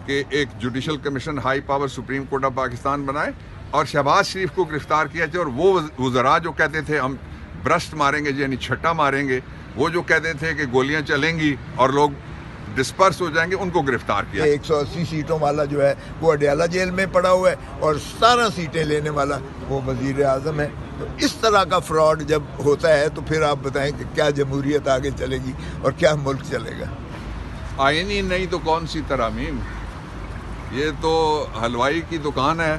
کہ ایک judicial commission high power supreme court of Pakistan بنائے اور شہباز شریف کو گرفتار کیا جائے، اور وہ وزراء جو کہتے تھے ہم برسٹ ماریں گے یعنی چھٹا ماریں گے، وہ جو کہتے تھے کہ گولیاں چلیں گی اور لوگ ڈسپرس ہو جائیں گے، ان کو گرفتار کیا۔ 180 سیٹوں والا جو ہے وہ اڈیالہ جیل میں پڑا ہوا ہے اور 17 سیٹیں لینے والا وہ وزیر اعظم ہے۔ تو اس طرح کا فراڈ جب ہوتا ہے تو پھر آپ بتائیں کہ کیا جمہوریت آگے چلے گی اور کیا ملک چلے گا؟ آئین ہی نہیں تو کون سی ترامیم، یہ تو حلوائی کی دکان ہے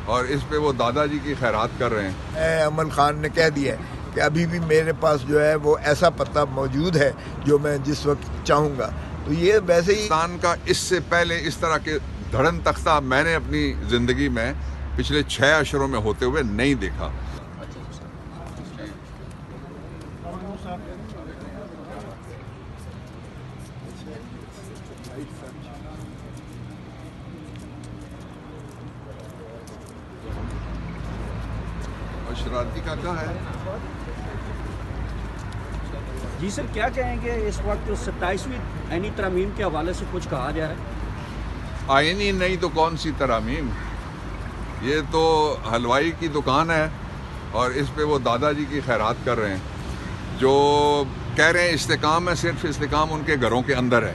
اور اس پہ وہ دادا جی کی خیرات کر رہے ہیں۔ عمل خان نے کہہ دیا ہے کہ ابھی بھی میرے پاس جو ہے وہ ایسا پتہ موجود ہے جو میں جس وقت چاہوں گا، تو یہ ویسے ہی پاکستان کا اس سے پہلے اس طرح کے دھڑن تختہ میں نے اپنی زندگی میں پچھلے 6 اشروں میں ہوتے ہوئے نہیں دیکھا۔ شرارتی کا کیا ہے؟ جی سر، کیا کہیں گے اس وقت 27ویں آئینی ترامیم کے حوالے سے کچھ کہا جا رہا ہے؟ آئین ہی نہیں تو کون سی ترامیم، یہ تو حلوائی کی دکان ہے اور اس پہ وہ دادا جی کی خیرات کر رہے ہیں، جو کہہ رہے ہیں استحکام ہے، صرف استحکام ان کے گھروں کے اندر ہے،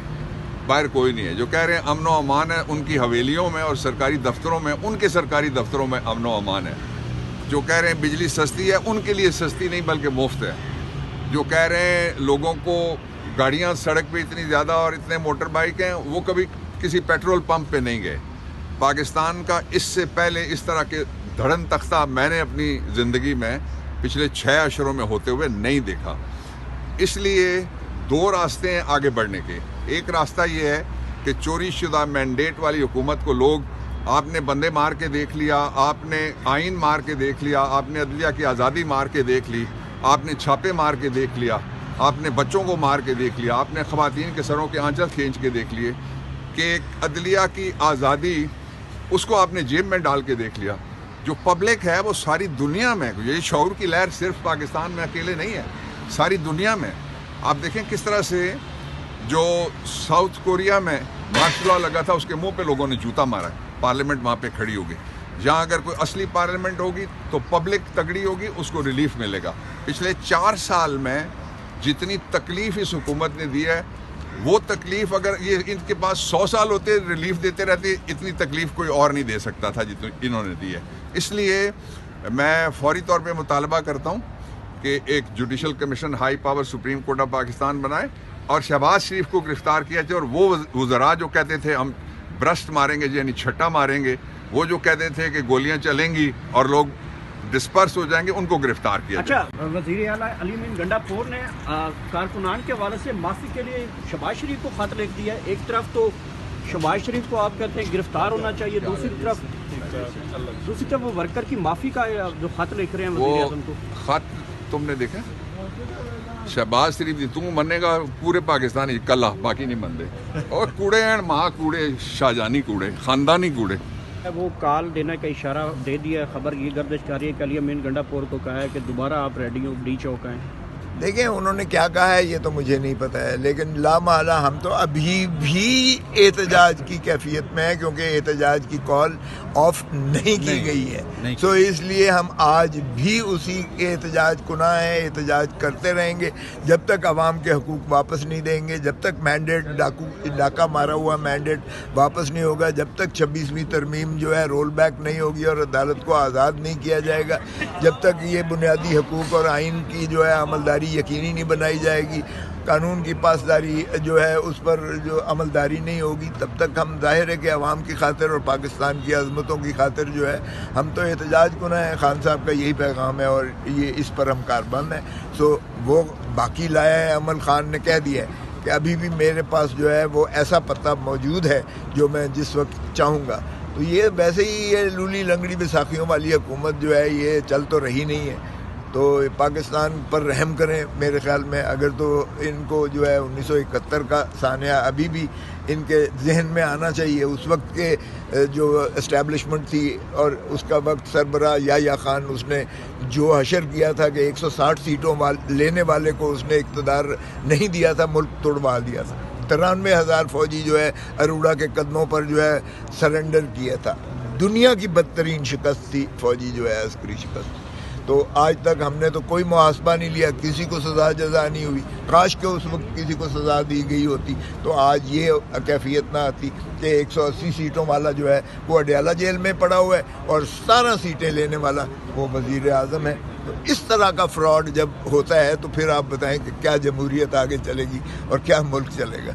باہر کوئی نہیں ہے۔ جو کہہ رہے ہیں امن و امان ہے، ان کی حویلیوں میں اور سرکاری دفتروں میں، ان کے سرکاری دفتروں میں امن و امان ہے۔ جو کہہ رہے ہیں بجلی سستی ہے، ان کے لیے سستی نہیں بلکہ مفت ہے۔ جو کہہ رہے ہیں لوگوں کو گاڑیاں سڑک پہ اتنی زیادہ اور اتنے موٹر بائک ہیں، وہ کبھی کسی پیٹرول پمپ پہ نہیں گئے۔ پاکستان کا اس سے پہلے اس طرح کے دھڑن تختہ میں نے اپنی زندگی میں پچھلے 6 اشروں میں ہوتے ہوئے نہیں دیکھا۔ اس لیے 2 راستے ہیں آگے بڑھنے کے۔ ایک راستہ یہ ہے کہ چوری شدہ مینڈیٹ والی حکومت کو لوگ، آپ نے بندے مار کے دیکھ لیا، آپ نے آئین مار کے دیکھ لیا، آپ نے عدلیہ کی آزادی مار کے دیکھ لی، آپ نے چھاپے مار کے دیکھ لیا، آپ نے بچوں کو مار کے دیکھ لیا، آپ نے خواتین کے سروں کے آنچل کھینچ کے دیکھ لیے کہ عدلیہ کی آزادی اس کو آپ نے جیب میں ڈال کے دیکھ لیا۔ جو پبلک ہے وہ ساری دنیا میں، یہ شعور کی لہر صرف پاکستان میں اکیلے نہیں ہے، ساری دنیا میں۔ آپ دیکھیں کس طرح سے جو ساؤتھ کوریا میں مارشل لا لگا تھا، اس کے منہ پہ لوگوں نے جوتا مارا، پارلیمنٹ وہاں پہ کھڑی ہوگی۔ جہاں اگر کوئی اصلی پارلیمنٹ ہوگی تو پبلک تگڑی ہوگی، اس کو ریلیف ملے گا۔ پچھلے 4 سال میں جتنی تکلیف اس حکومت نے دی ہے، وہ تکلیف اگر یہ ان کے پاس 100 سال ہوتے ریلیف دیتے رہتے، اتنی تکلیف کوئی اور نہیں دے سکتا تھا جتنی انہوں نے دی ہے۔ اس لیے میں فوری طور پہ مطالبہ کرتا ہوں کہ ایک judicial commission high power supreme court of Pakistan بنائے اور شہباز شریف کو گرفتار کیا جائے، اور وہ وزراء جو کہتے تھے ہم برسٹ ماریں گے یعنی چھٹا ماریں گے، وہ جو کہتے تھے کہ گولیاں چلیں گی اور لوگ ڈسپرس ہو جائیں گے، ان کو گرفتار کیا جائے۔ اچھا، وزیر اعلیٰ علی امین گنڈا پور نے کارکنان کے حوالے سے معافی کے لیے شہباز شریف کو خط لکھ دیا ہے۔ ایک طرف تو شہباز شریف کو آپ کہتے ہیں گرفتار ہونا چاہیے، دوسری طرف وہ ورکر کی معافی کا جو خط لکھ رہے ہیں وزیر اعظم کو۔ خط تم نے دیکھا؟ شہباز شریف جی تم منے گا پورے پاکستانی کلا، باقی نہیں منتے، اور کوڑے ہیں ماں کوڑے، شاہجہانی کوڑے، خاندانی کوڑے۔ وہ کال دینے کا اشارہ دے دیا ہے، خبر یہ گردش کر رہی ہے کہ علی امین گنڈا پور کو کہا ہے کہ دوبارہ آپ ریڈی ہو، ڈی چوک آئیں۔ دیکھیں انہوں نے کیا کہا ہے یہ تو مجھے نہیں پتہ ہے، لیکن لامحالہ ہم تو ابھی بھی احتجاج کی کیفیت میں ہے، کیونکہ احتجاج کی کال آف نہیں کی گئی ہے، تو اس لیے ہم آج بھی اسی احتجاج کناں ہیں، احتجاج کرتے رہیں گے جب تک عوام کے حقوق واپس نہیں دیں گے، جب تک مینڈیٹ ڈاکہ مارا ہوا مینڈیٹ واپس نہیں ہوگا، جب تک 26ویں ترمیم جو ہے رول بیک نہیں ہوگی اور عدالت کو آزاد نہیں کیا جائے گا، جب تک یہ بنیادی حقوق اور آئین کی جو ہے عملداری یقینی نہیں بنائی جائے گی، قانون کی پاسداری جو ہے اس پر جو عملداری نہیں ہوگی، تب تک ہم ظاہر ہے کہ عوام کی خاطر اور پاکستان کی عظمتوں کی خاطر جو ہے ہم تو احتجاج کناں ہیں۔ خان صاحب کا یہی پیغام ہے اور یہ اس پر ہم کاربند ہیں۔ سو وہ باقی لایا ہے، عمل خان نے کہہ دیا ہے کہ ابھی بھی میرے پاس جو ہے وہ ایسا پتہ موجود ہے جو میں جس وقت چاہوں گا۔ تو یہ ویسے ہی یہ لولی لنگڑی بیساکھیوں والی حکومت جو ہے یہ چل تو رہی نہیں ہے، تو پاکستان پر رحم کریں میرے خیال میں۔ اگر تو ان کو جو ہے 1971 کا سانحہ ابھی بھی ان کے ذہن میں آنا چاہیے، اس وقت کے جو اسٹیبلشمنٹ تھی اور اس کا وقت سربراہ یحییٰ خان، اس نے جو حشر کیا تھا کہ 160 سیٹوں لینے والے کو اس نے اقتدار نہیں دیا تھا، ملک توڑوا دیا تھا۔ 93,000 فوجی جو ہے اروڑا کے قدموں پر جو ہے سرنڈر کیا تھا. دنیا کی بدترین شکست تھی فوجی جو ہے عسکری شکست. تو آج تک ہم نے تو کوئی محاسبہ نہیں لیا, کسی کو سزا جزا نہیں ہوئی. کاش کہ اس وقت کسی کو سزا دی گئی ہوتی تو آج یہ کیفیت نہ آتی کہ 180 سیٹوں والا جو ہے وہ اڈیالہ جیل میں پڑا ہوا ہے اور 17 سیٹیں لینے والا وہ وزیر اعظم ہے. تو اس طرح کا فراڈ جب ہوتا ہے تو پھر آپ بتائیں کہ کیا جمہوریت آگے چلے گی اور کیا ملک چلے گا.